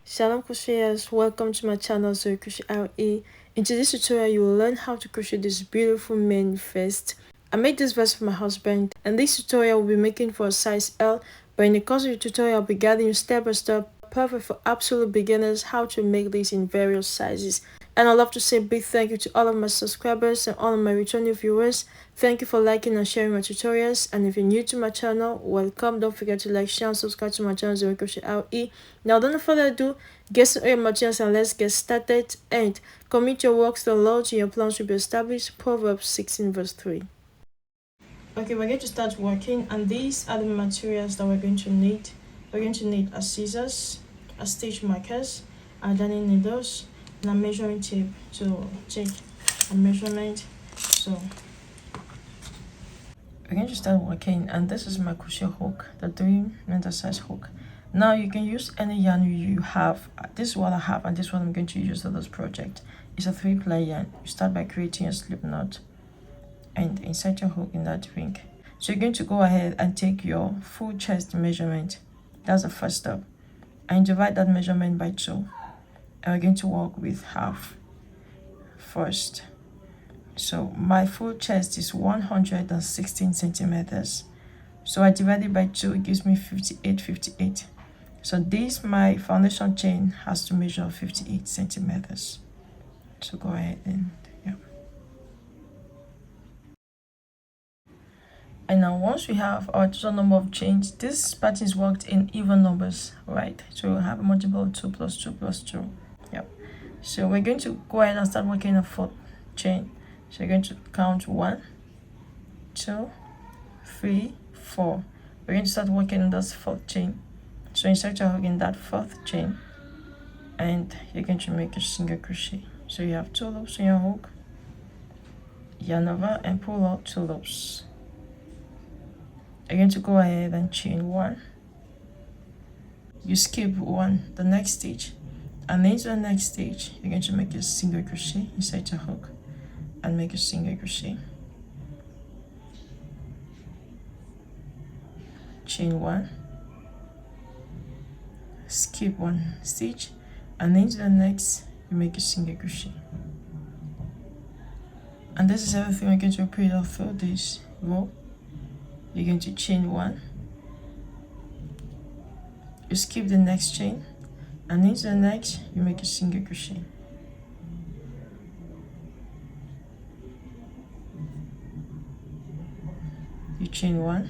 Shalom crocheters, welcome to my channel ZoeCrochetRE. In today's tutorial you will learn how to crochet this beautiful mane vest. I made this vest for my husband, and this tutorial will be making for a size L, but in the course of the tutorial I'll be guiding you step by step, perfect for absolute beginners, how to make this in various sizes. And I'd love to say a big thank you to all of my subscribers and all of my returning viewers. Thank you for liking and sharing my tutorials. And if you're new to my channel, welcome. Don't forget to like, share, and subscribe to my channel, ZoeCrochetRE. Now, without further ado, get some oil materials and let's get started. And commit your works to the Lord, and your plans will be established. Proverbs 16 verse 3. Okay, we're going to start working, and these are the materials that we're going to need. We're going to need a scissors, a stitch markers, a darning needles, and a measuring tape to take a measurement. So we're going to start working, and this is my crochet hook, the 3mm size hook. Now you can use any yarn you have. This is what I have, and this is what I'm going to use for this project. It's a 3-ply yarn. You start by creating a slip knot and insert your hook in that ring. So you're going to go ahead and take your full chest measurement. That's the first step, and divide that measurement by 2. And we're going to work with half first. So my full chest is 116 centimeters. So I divide it by 2, it gives me 58. So this, my foundation chain, has to measure 58 centimeters. So go ahead and And now once we have our total number of chains, this pattern is worked in even numbers, right? So we'll have a multiple of 2 plus 2 plus 2. So we're going to go ahead and start working a 4th chain. So you're going to count 1, 2, 3, 4. We're going to start working on this 4th chain. So insert your hook in that 4th chain, and you're going to make a single crochet. So you have 2 loops in your hook, yarn over and pull out 2 loops. You're going to go ahead and chain 1. You skip 1, the next stitch, and into the next stitch you're going to make a single crochet inside your hook and make a single crochet. Chain 1, skip 1 stitch, and into the next you make a single crochet. And this is everything we're going to repeat all through this row. You're going to chain 1, you skip the next chain, and into the next you make a single crochet. You chain 1,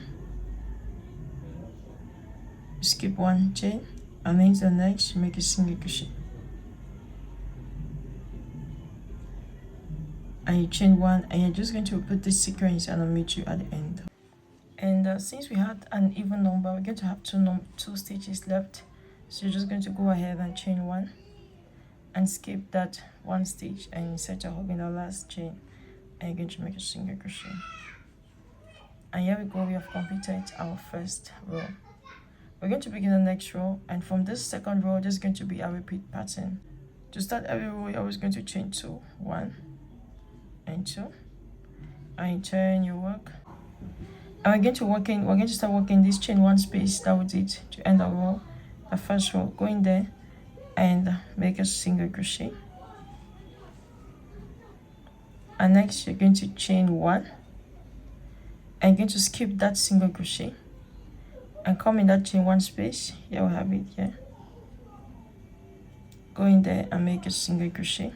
you skip 1 chain, and into the next you make a single crochet. And you chain 1, and you're just going to repeat this sequence, and I'll meet you at the end. And since we had an even number, we're going to have 2 stitches left. So you're just going to go ahead and chain 1 and skip that 1 stitch and insert your hook in the last chain, and you're going to make a single crochet. And here we go, we have completed our first row. We're going to begin the next row, and from this second row there's going to be a repeat pattern. To start every row you're always going to chain 2, 1 and 2, and you turn your work. And we're going to start working this chain 1 space that we did to end our row, the first row. Go in there and make a single crochet. And next you're going to chain 1 and you're going to skip that single crochet and come in that chain 1 space. Here we have it here. Go in there and make a single crochet.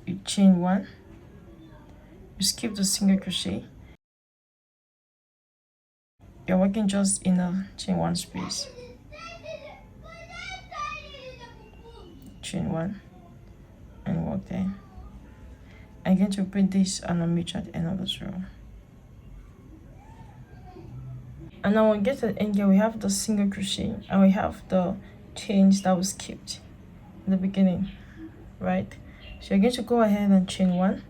You chain 1, you skip the single crochet. You're working just in a chain 1 space. Chain 1 and work there. I'm going to repeat this, and I'll meet you at the end of this row. And now when we get to the end here, we have the single crochet and we have the chains that we skipped in the beginning, right? So you're going to go ahead and chain 1,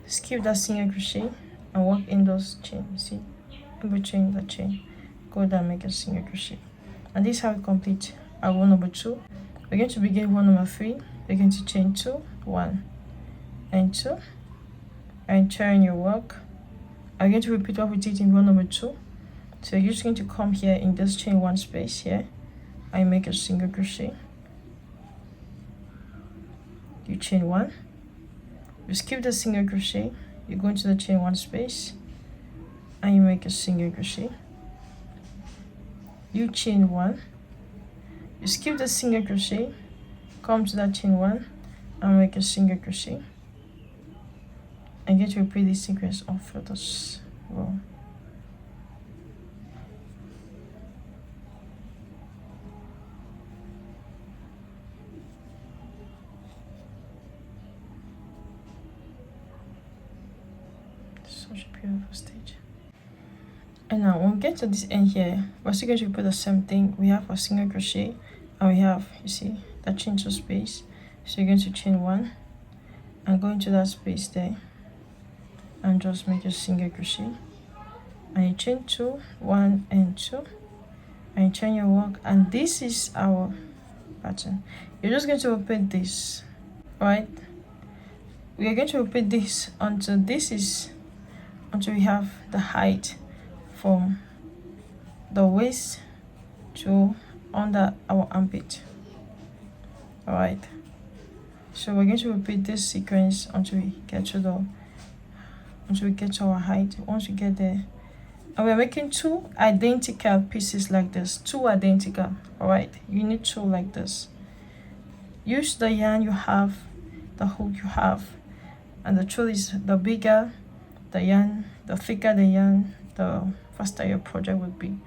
skip that single crochet, and work in those chains. See, in between the chain, go down, make a single crochet. And this is how we complete our row number 2. We're going to begin row number 3. We're going to chain 2, 1 and 2, and turn your work. I'm going to repeat what we did in row number 2. So you're just going to come here in this chain one space here, and make a single crochet. You chain one, you skip the single crochet, you go into the chain one space, and you make a single crochet. You chain one, you skip the single crochet, come to that chain one, and make a single crochet, and get to repeat this sequence of this row. Such a beautiful stage. And now when we get to this end here, we're still going to repeat the same thing. We have a single crochet, and we have, you see, that chain two space. So you're going to chain one and go into that space there and just make a single crochet, and you chain two, one and two, and you chain your work. And this is our pattern. You're just going to repeat this, right? We are going to repeat this until we have the height from the waist to under our armpit. All right, so we're going to repeat this sequence until we get to our height. Once we get there, and we're making two identical pieces like this, two identical. All right, you need two like this. Use the yarn you have, the hook you have, and the truth is, the bigger the yarn, the thicker the yarn, the faster your project would be.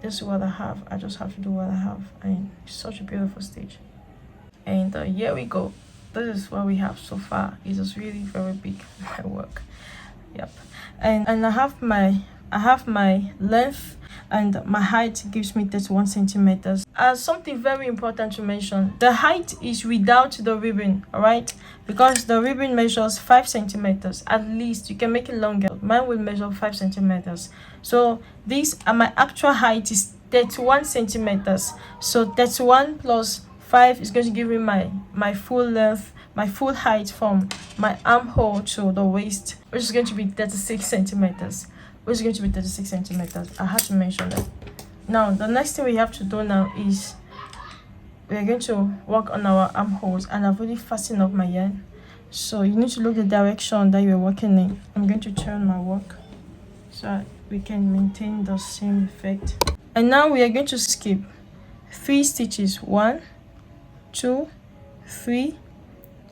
This is what I have. I just have to do what I have, and it's such a beautiful stage. And here we go. This is what we have so far. It is really very big, my work. Yep. And I have my length, and my height gives me 31 centimeters. Something very important to mention, the height is without the ribbon, all right, because the ribbon measures 5 centimeters at least. You can make it longer. Mine will measure 5 centimeters. So this, my actual height is 31 centimeters. So 31 plus 5 is going to give me my full length, my full height from my armhole to the waist, which is going to be 36 centimeters. Which is going to be 36 centimeters. I had to mention that. Now, the next thing we have to do now is we are going to work on our armholes, and I've already fastened up my yarn. So you need to look the direction that you're working in. I'm going to turn my work so that we can maintain the same effect. And now we are going to skip 3 stitches. 1, 2, 3,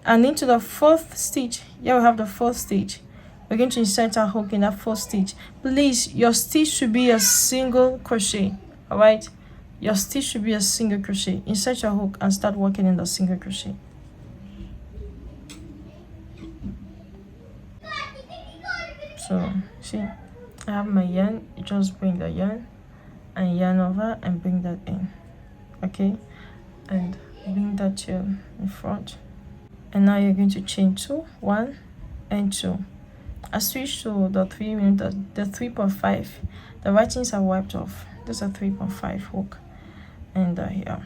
and into the 4th stitch. Here we have the 4th stitch. We're going to insert our hook in that 4th stitch. Please, your stitch should be a single crochet. All right, your stitch should be a single crochet. Insert your hook and start working in the single crochet. So see, I have my yarn. You just bring the yarn and yarn over and bring that in, okay, and bring that to in front. And now you're going to chain 2, 1 and 2. I switched to the 3.5. The writings are wiped off. This is a 3.5 hook, and yeah.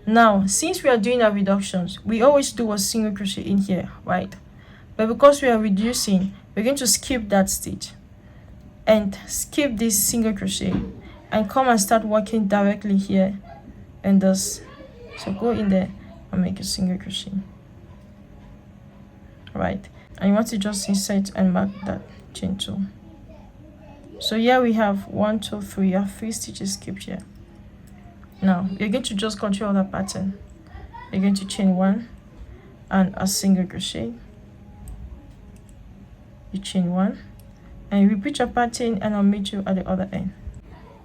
Now, since we are doing our reductions, we always do a single crochet in here, right? But because we are reducing, we're going to skip that stitch and skip this single crochet and come and start working directly here and this. So go in there and make a single crochet, right? And you want to just insert and mark that chain 2. So here we have 1, 2, 3. You have 3 stitches skipped here. Now you're going to just control the pattern. You're going to chain 1 and a single crochet. You chain 1 and you repeat your pattern, and I'll meet you at the other end.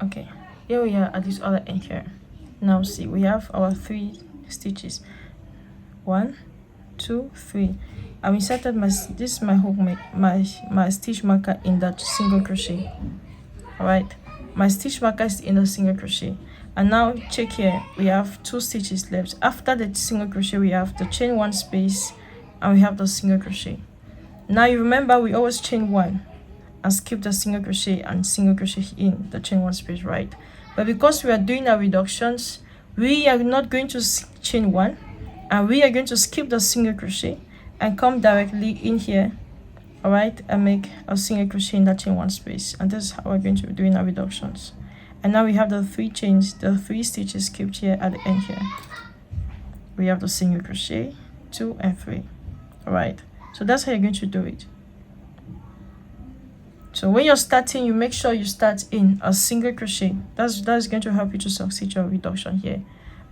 Okay, here we are at this other end here. Now see, we have our 3 stitches. 1, 2, 3. I've inserted this is my hook, my stitch marker in that single crochet. All right, my stitch marker is in the single crochet. And now check here, we have 2 stitches left. After the single crochet, we have the chain 1 space, and we have the single crochet. Now you remember we always chain 1 and skip the single crochet and single crochet in the chain 1 space, right? But because we are doing our reductions, we are not going to chain 1, and we are going to skip the single crochet and come directly in here all right, and make a single crochet in that chain one space. And this is how we're going to be doing our reductions. And now we have the 3 chains, the 3 stitches skipped here at the end here. We have the single crochet, 2 and 3. All right, so that's how you're going to do it. So when you're starting, you make sure you start in a single crochet. That's going to help you to succeed your reduction here.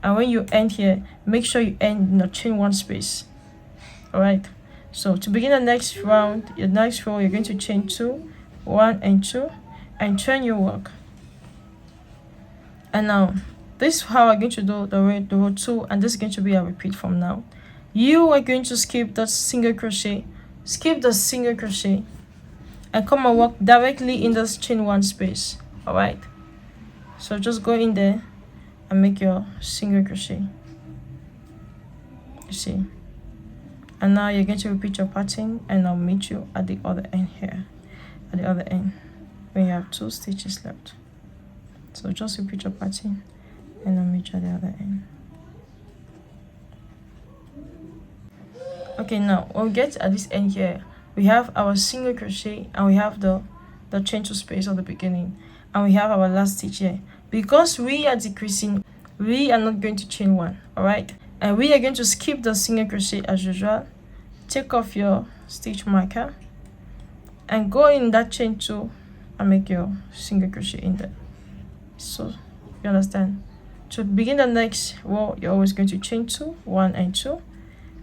And when you end here, make sure you end in a chain one space. All right, so to begin the next round, your next row, you're going to chain 2, 1 and 2, and turn your work. And now this is how I'm going to do the row 2, and this is going to be a repeat from now. You are going to skip the single crochet, and come and work directly in this chain one space. All right, so just go in there and make your single crochet, you see. And now you're going to repeat your pattern, and I'll meet you at the other end here, at the other end when you have 2 stitches left. So just repeat your pattern, and I'll meet you at the other end. Okay, now when we get at this end here, we have our single crochet, and we have the chain 2 space at the beginning, and we have our last stitch here. Because we are decreasing, we are not going to chain 1, all right, and we are going to skip the single crochet as usual. Take off your stitch marker and go in that chain 2 and make your single crochet in there. So you understand? To begin the next row, you're always going to chain 2, 1 and 2,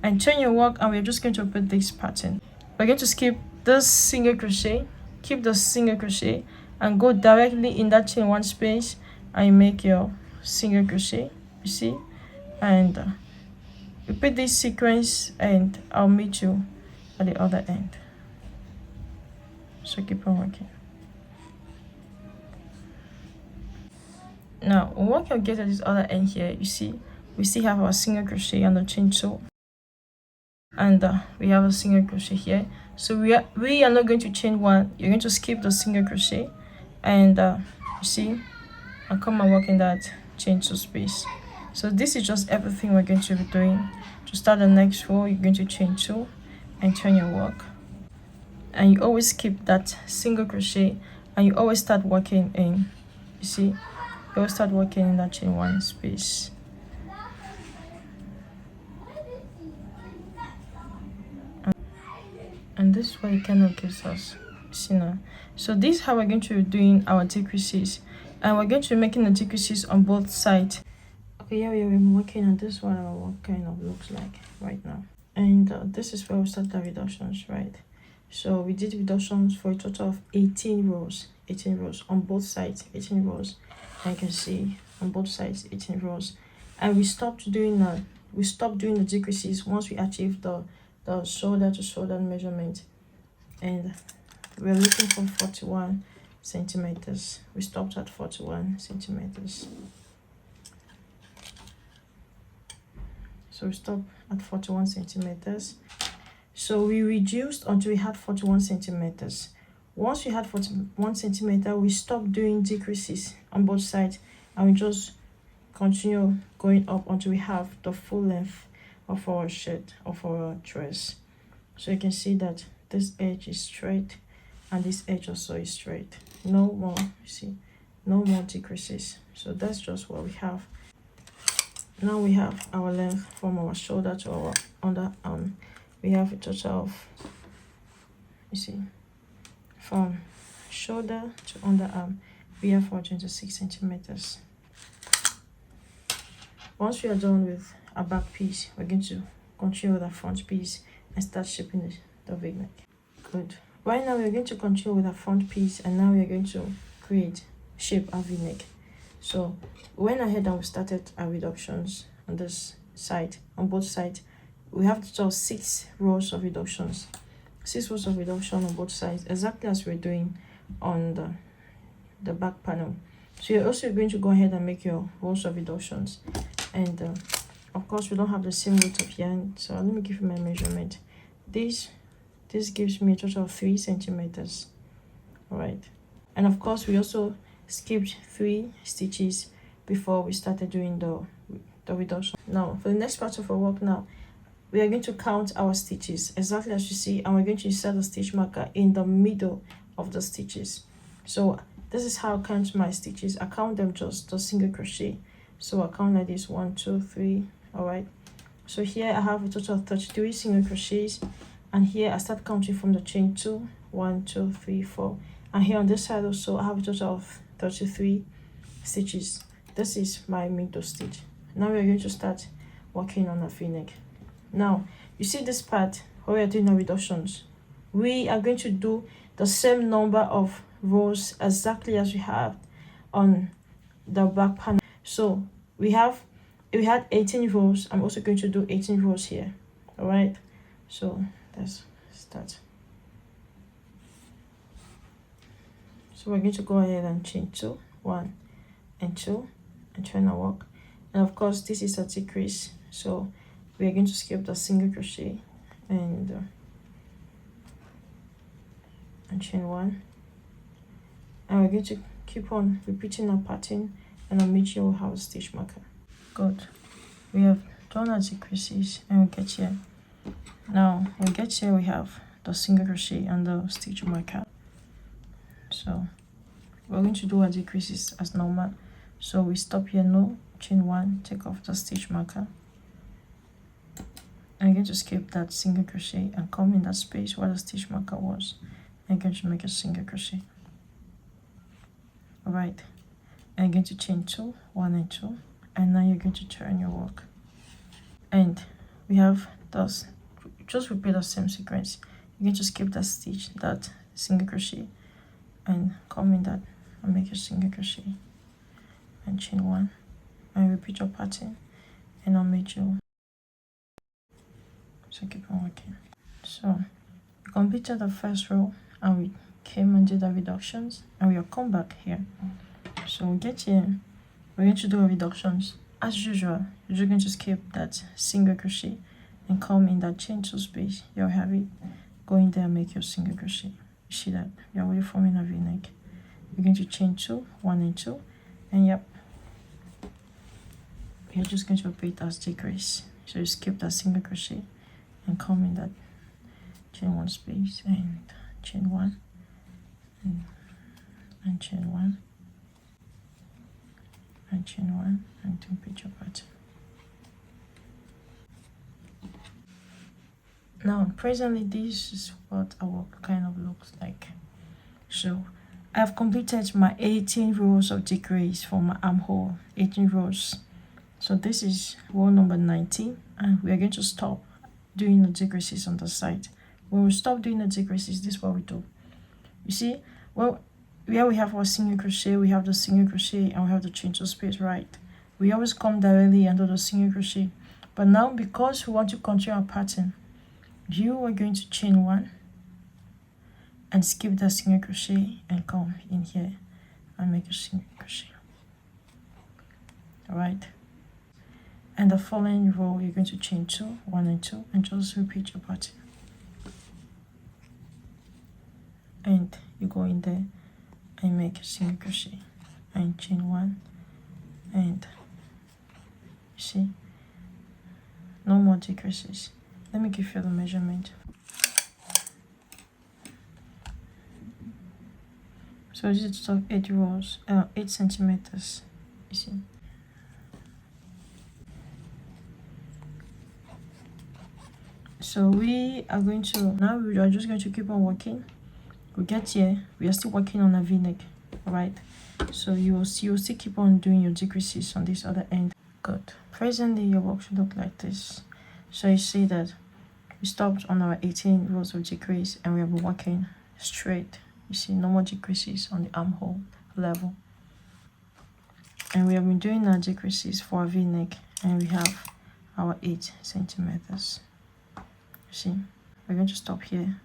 and turn your work, and we're just going to repeat this pattern. We're going to skip this single crochet, keep the single crochet, and go directly in that chain 1 space, and you make your single crochet, you see, and repeat this sequence, and I'll meet you at the other end. So keep on working. Now once you get at this other end here, you see we still have our single crochet and the chain 2, and we have a single crochet here. So we are not going to chain 1. You're going to skip the single crochet, and you see, I'll come and work in that chain 2 space. So this is just everything we're going to be doing. To start the next row, you're going to chain 2 and turn your work, and you always keep that single crochet, and you always start working in, you see, you always start working in that chain 1 space. And this is what it kind of gives us, see now. So this is how we're going to be doing our decreases, and we're going to be making the decreases on both sides. Okay, yeah, we're working on this one. Our work kind of looks like right now, and this is where we start the reductions, right? So we did reductions for a total of 18 rows on both sides, 18 rows. And you can see on both sides 18 rows, and we stopped doing the decreases once we achieved the shoulder to shoulder measurement, and we're looking for 41 centimeters. We stopped at 41 centimeters. So we stopped at 41 centimeters. So we reduced until we had 41 centimeters. Once we had 41 centimeter, we stopped doing decreases on both sides, and we just continue going up until we have the full length of our shirt, of our dress. So you can see that this edge is straight, and this edge also is straight. No more, you see, no more decreases. So that's just what we have. Now we have our length from our shoulder to our underarm. We have a total of, you see, from shoulder to underarm, we have 426 centimeters. Once we are done with our back piece, we're going to continue with our front piece and start shaping the v-neck. Good. Right now we're going to continue with our front piece, and now we're going to shape our v-neck. So we went ahead and we started our reductions on this side, on both sides. We have total 6 rows of reductions. 6 rows of reduction on both sides, exactly as we're doing on the back panel. So you're also going to go ahead and make your rows of reductions, and of course we don't have the same width of yarn, so let me give you my measurement. This gives me a total of 3 centimeters. All right, and of course we also skipped 3 stitches before we started doing the reduction. Now for the next part of our work, now we are going to count our stitches exactly as you see, and we're going to insert the stitch marker in the middle of the stitches. So this is how I count my stitches. I count them just the single crochet. So I count like this: 1, 2, 3. All right, so here I have a total of 33 single crochets, and here I start counting from the chain 2. 1, 2, 3, 4, and here on this side also I have a total of 33 stitches. This is my middle stitch. Now we are going to start working on a v-neck. Now you see this part where we are doing our reductions. We are going to do the same number of rows exactly as we have on the back panel. So we had 18 rows. I'm also going to do 18 rows here. All right, so let's start. So we're going to go ahead and chain 2, 1 and 2, and turn our work. And of course this is a decrease, so we are going to skip the single crochet and chain 1, and we're going to keep on repeating our pattern, and I'll meet you how to stitch marker. Good, we have done our decreases and we get here. Now when we get here, we have the single crochet and the stitch marker. So we're going to do our decreases as normal. So we stop here, no, chain 1, take off the stitch marker. I'm going to skip that single crochet and come in that space where the stitch marker was. I'm going to make a single crochet. All right, I'm going to chain 2, 1 and 2, and now you're going to turn your work. And we have those, just repeat the same sequence. You're going to skip that stitch, that single crochet, and come in that and make a single crochet and chain 1 and repeat your pattern, and I'll meet you. So keep on working. So we completed the first row and we came and did the reductions, and we'll come back here. So we get here, we're going to do our reductions as usual. You're just going to skip that single crochet and come in that chain 2 space. You'll have it, go in there and make your single crochet. You see that you're already forming a v-neck. You're going to chain 2, 1 and 2, and yep, you're just going to repeat as decrease. So you skip that single crochet and come in that chain 1 space and chain 1 and chain 1 and chain 1 and repeat your pattern. Now presently this is what our work kind of looks like. So I've completed my 18 rows of decrease for my armhole, 18 rows. So this is row number 19, and we are going to stop doing the decreases on the side. When we stop doing the decreases, this is what we do. You see, well, where we have our single crochet, we have the single crochet and we have the chain 2 space, right? We always come directly and do the single crochet. But now because we want to continue our pattern, you are going to chain 1 and skip the single crochet and come in here and make a single crochet. All right, and the following row you're going to chain 2, 1 and 2, and just repeat your pattern, and you go in there and make a single crochet and chain 1, and you see, no more decreases. Let me give you the measurement. So this is 8 rows, 8 centimeters, you see. So we are going to, now we are just going to keep on working. We get here, we are still working on a v-neck, right? So you'll still keep on doing your decreases on this other end. Good. Presently your work should look like this. So you see that we stopped on our 18 rows of decrease and we have been working straight. You see, no more decreases on the armhole level. And we have been doing our decreases for a v-neck, and we have our 8 centimeters. You see, we're going to stop here.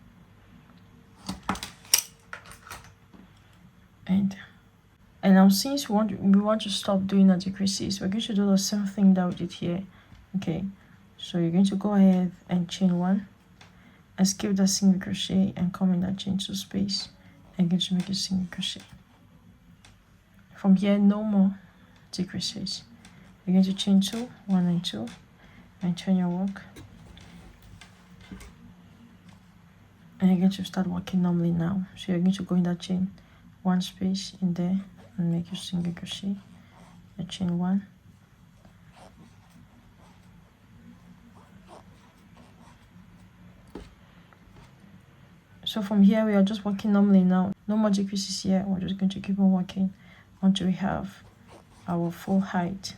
And now since we want to stop doing our decreases, we're going to do the same thing that we did here. Okay, so you're going to go ahead and chain 1 and skip that single crochet and come in that chain 2 space and going to make a single crochet. From here, no more decreases. You're going to chain 2, 1 and 2, and turn your work and you're going to start working normally now. So you're going to go in that chain one space in there and make your single crochet, the chain one. So from here we are just working normally now, no more decreases here. We're just going to keep on working until we have our full height.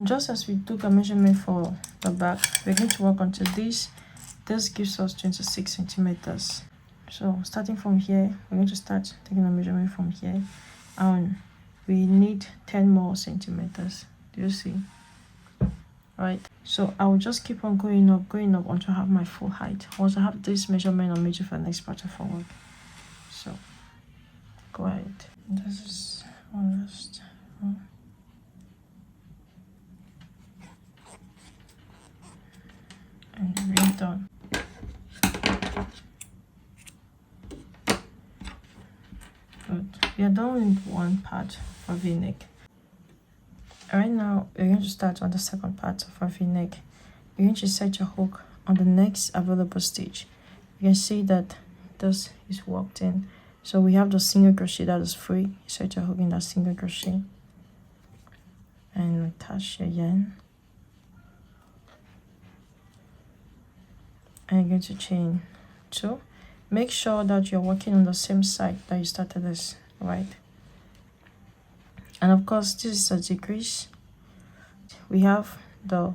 Just as we took a measurement for the back, we're going to work until this gives us 26 centimeters. So starting from here, we're going to start taking a measurement from here, and we need 10 more centimeters. Do you see? Right, so I will just keep on going up until I have my full height. Once I have this measurement, I'll meet you for the next part of our work. So go ahead. This is one last one. And we're done. Good. We are done with one part of V-neck. Right now we're going to start on the second part of our V-neck. We're going to set your hook on the next available stitch. You can see that this is worked in. So we have the single crochet that is free. You set your hook in that single crochet and attach your yarn. And you're going to chain 2. Make sure that you're working on the same side that you started this, right? And of course, this is a decrease. We have the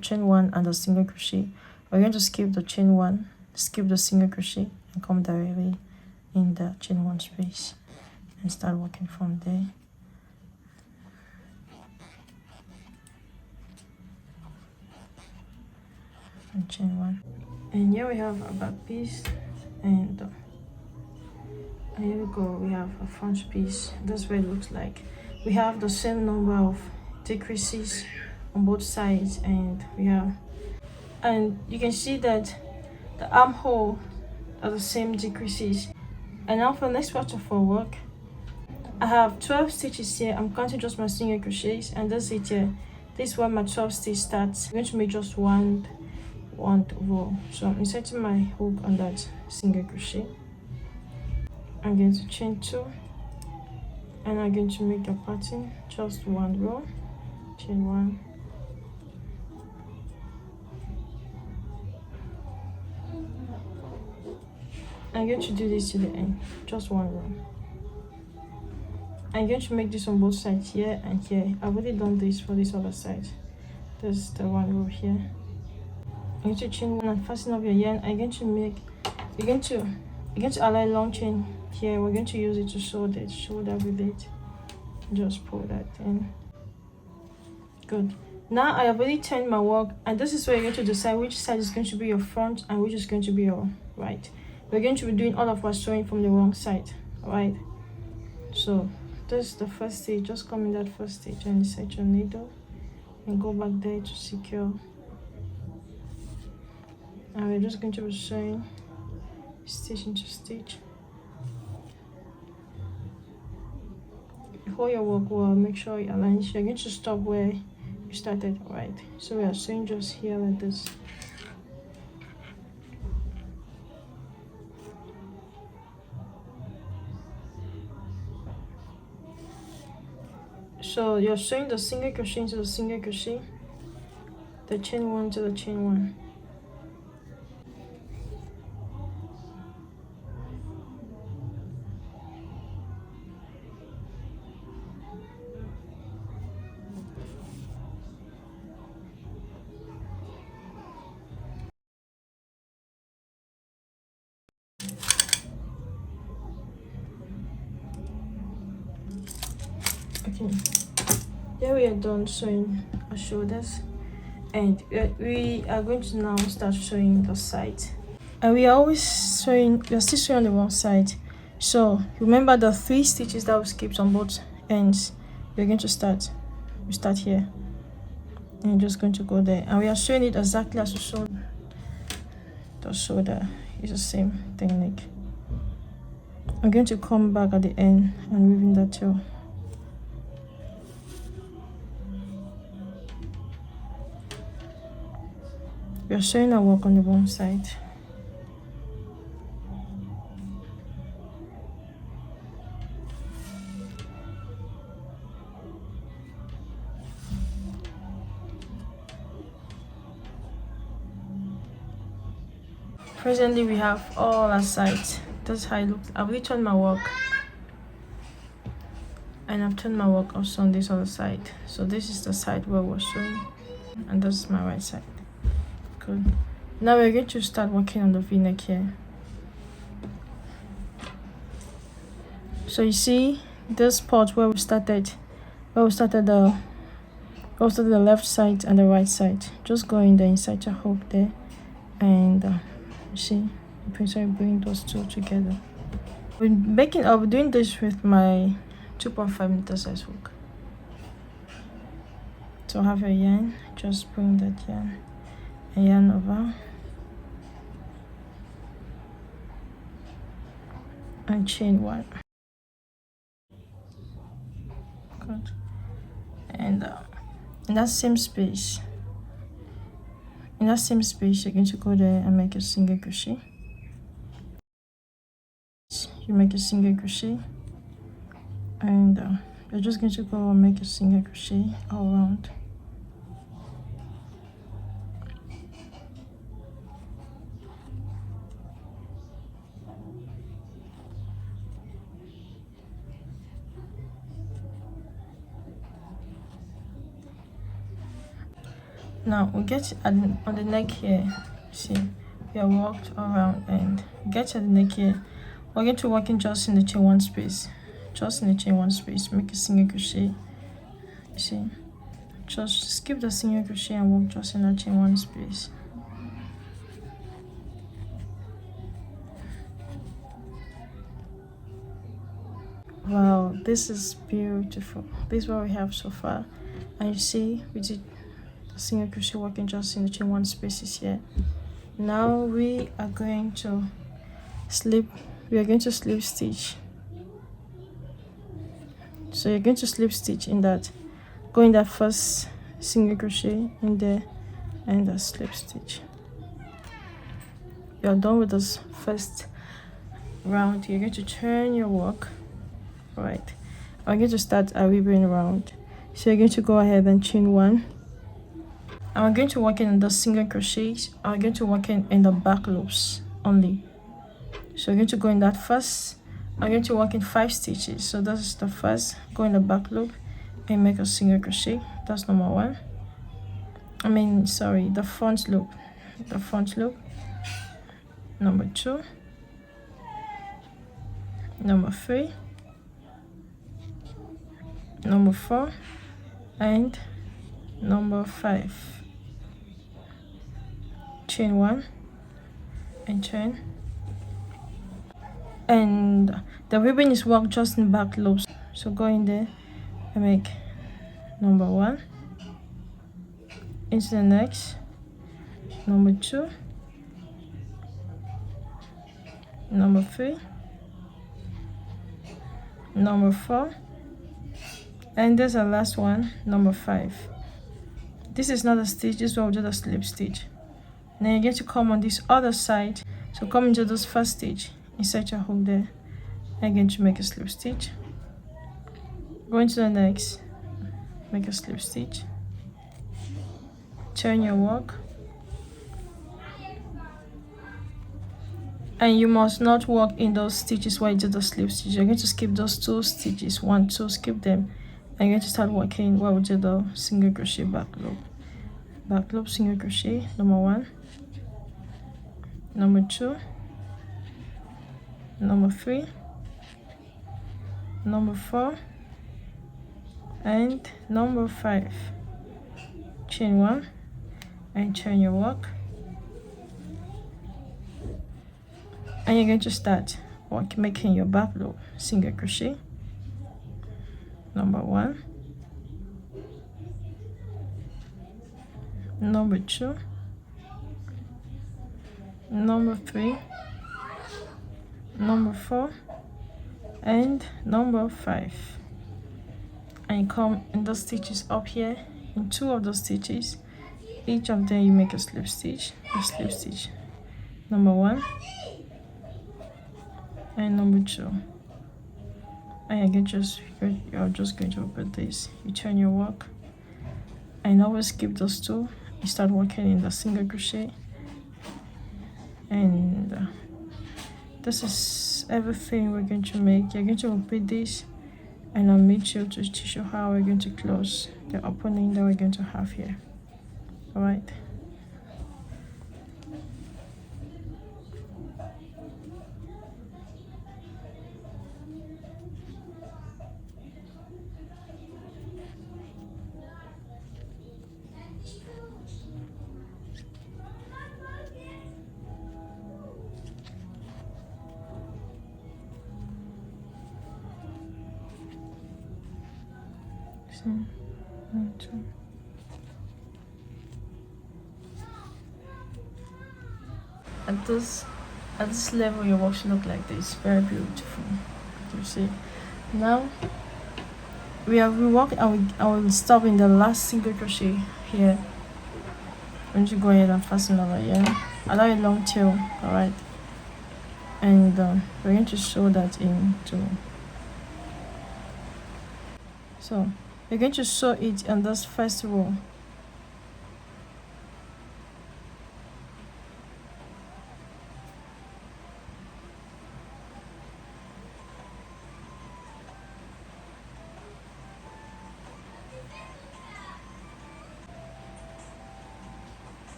chain 1 and the single crochet. We're going to skip the chain 1, skip the single crochet, and come directly in the chain 1 space and start working from there. And chain 1. And here we have a back piece, and here we go, we have a front piece. That's what it looks like. We have the same number of decreases on both sides, and you can see that the armhole are the same decreases. And now for the next part of our work, I have 12 stitches here. I'm counting just my single crochets, and that's it here. This is where my 12 stitch starts. I'm going to make just one row. So I'm inserting my hook on that single crochet. I'm going to chain 2, and I'm going to make a pattern, just one row, chain 1, I'm going to do this to the end, just one row. I'm going to make this on both sides, here and here. I've already done this for this other side. There's the one row here. I'm going to chain 1 and fasten up your yarn. You're going to align long chain here. We're going to use it to shoulder with it. Just pull that in. Good. Now I have already turned my work, and this is where you're going to decide which side is going to be your front and which is going to be your right. We're going to be doing all of our sewing from the wrong side, alright? So this is the first stitch. Just come in that first stitch and insert your needle and go back there to secure. And we're just going to be sewing stitch into stitch. Hold your work well, make sure you align. You're going to stop where you started, right? So we are sewing just here like this. So you're sewing the single crochet into the single crochet, the chain 1 to the chain 1. Okay, here we are done sewing our shoulders, and we are going to now start sewing the sides. And we are still sewing on the wrong side. So remember the 3 stitches that we skipped on both ends. We're going to start. We start here, and you're just going to go there, and we are sewing it exactly as we sewed the shoulder. It's the same technique. I'm going to come back at the end and weave in that too. We are sewing our work on the one side. Presently we have all our sides. That's how it looks. I've really turned my work, and I've turned my work also on this other side. So this is the side where we're sewing, and this is my right side. Good. Now we're going to start working on the v-neck here. So you see this part where we started the left side and the right side. Just go in there inside your hook there, and you see, you bring those two together. I'll be doing this with my 2.5 meter size hook. So have your yarn, just bring that yarn over and chain one. Good. And in that same space, you're going to go there and make a single crochet. You make a single crochet, and you're just going to go and make a single crochet all around. Now we get on the neck here. See, we have walked around and get to the neck here. We're going to work in just in the chain one space, make a single crochet. See, just skip the single crochet and work just in the chain one space. Wow, this is beautiful. This is what we have so far, and you see we did the single crochet working just in the chain one spaces here. Now we are going to slip stitch. So you're going to slip stitch in that, go in that first single crochet in there and a slip stitch. You're done with this first round. You're going to turn your work right. I'm going to start a ribbon round. So you're going to go ahead and chain one. I'm going to work in the single crochets. I'm going to work in the back loops only. So I'm going to go in that first. I'm going to work in 5 stitches. So this is the first. Go in the back loop and make a single crochet. That's number 1. The front loop. Number 2. Number 3. Number 4. And number 5. Chain 1 and chain, and the ribbon is worked just in back loops. So go in there and make number 1 into the next, number 2, number 3, number 4, and there's the last one, number 5. This is not a stitch, this one will do the slip stitch. Then you're going to come on this other side. So come into this first stitch, insert your hook there, and you're going to make a slip stitch. Go into the next, make a slip stitch. Turn your work. And you must not work in those stitches where you do the slip stitch. You're going to skip those 2 stitches, 1, 2, skip them. And you're going to start working where we do the single crochet back loop, single crochet, number 1. Number 2, number 3, number 4, and number 5. Chain 1 and turn your work, and you're going to start making your back loop, single crochet, number 1, number 2, number 3, number 4, and number 5. And you come in the stitches up here, in 2 of those stitches, each of them you make a slip stitch, number 1 and number 2. And you're just going to repeat this. You turn your work and always keep those 2. You start working in the single crochet, and this is everything we're going to make. You're going to repeat this, and I'll meet you to teach you how we're going to close the opening that we're going to have here. All right. So, 1, 2. At this level, your work should look like this. Very beautiful. You see. Now we work, and I will stop in the last single crochet here. I'm going to go ahead and fasten over here. Allow a long tail, all right. And we're going to sew that into. So you're going to sew it on this first row.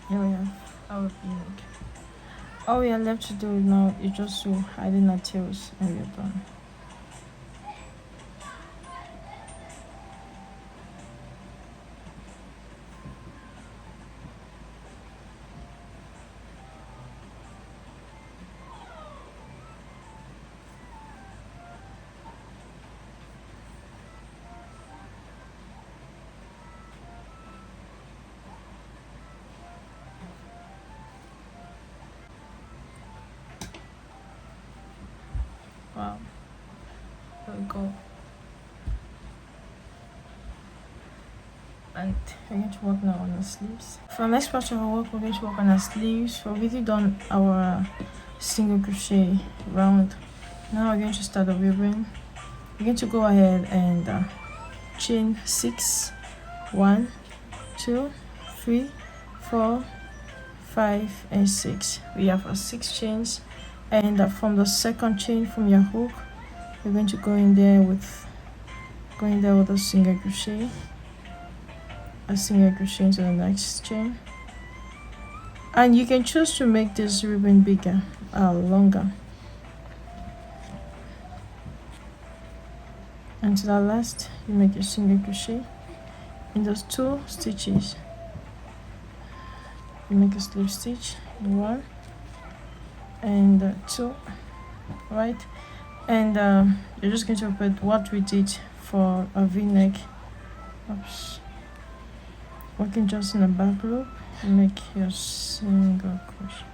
Here we have our V-neck. All we are left to do now is just to hiding our tails, and we are done. Wow, there we go. And we're going to work now on the sleeves. For the next part of our work, we're going to work on our sleeves. We've already done our single crochet round. Now we're going to start the ribbon. We're going to go ahead and chain 6. 1, 2, 3, 4, 5, and 6. We have our 6 chains. And from the second chain from your hook, you're going to go in there with a single crochet into the next chain, and you can choose to make this ribbon bigger or longer. And to the last, you make a single crochet in those 2 stitches. You make a slip stitch in 1 and 2, right? And you're just going to repeat what we did for a v-neck. Oops. Working just in a back loop, you make your single crochet,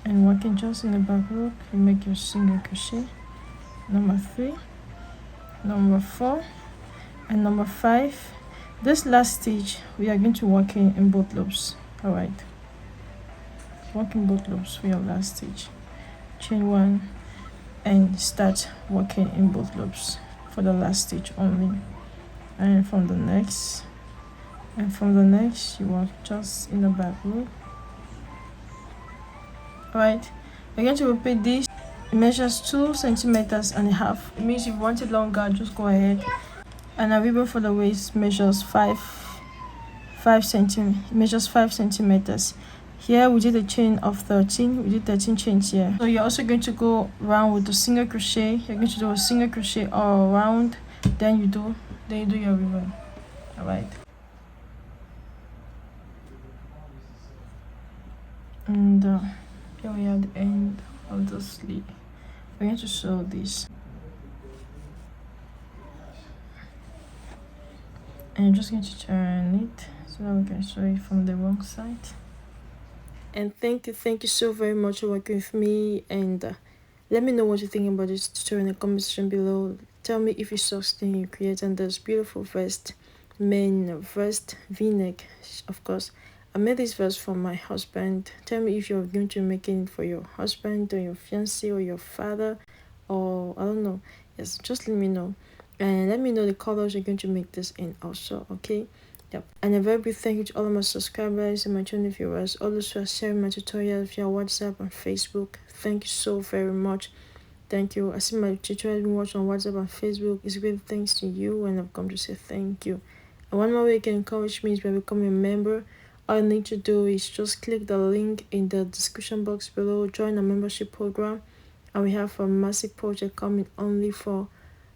and working just in the back loop, you make your single crochet. Number 3, number 4, and number 5. This last stitch we are going to work in both loops. All right, work in both loops for your last stitch. Chain 1 and start working in both loops for the last stitch only, and from the next you work just in the back loop. All right, we're going to repeat this. It measures 2.5 centimeters. It means if you want it longer, just go ahead. And a ribbon for the waist measures 5 centimeters. Here we did a chain of 13. We did 13 chains here. So you're also going to go round with a single crochet. You're going to do a single crochet all around then you do your ribbon. All right, and here we are at the end of the sleeve. We're going to sew this, and I'm just going to turn it so that we can sew it from the wrong side. And thank you so very much for working with me, and let me know what you think about this tutorial in the comment section below. Tell me if you saw something you created this beautiful vest, main vest, v-neck, of course. I made this vest for my husband. Tell me if you're going to make it for your husband or your fiancé or your father, or I don't know. Yes, just let me know, and let me know the colors you're going to make this in also. Okay. Yep. And a very big thank you to all of my subscribers and my channel viewers, all those who are sharing my tutorials via WhatsApp and Facebook. Thank you so very much. Thank you. I see my tutorial being watched on WhatsApp and Facebook. It's great thanks to you, and I've come to say thank you. And one more way you can encourage me is by becoming a member. All you need to do is just click the link in the description box below, join a membership program, and we have a massive project coming only for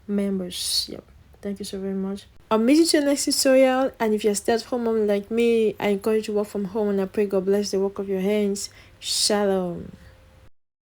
members. Yep. Thank you so very much. I'll meet you to the next tutorial, and if you're a stay-at-home mom like me, I encourage you to work from home, and I pray God bless the work of your hands. Shalom.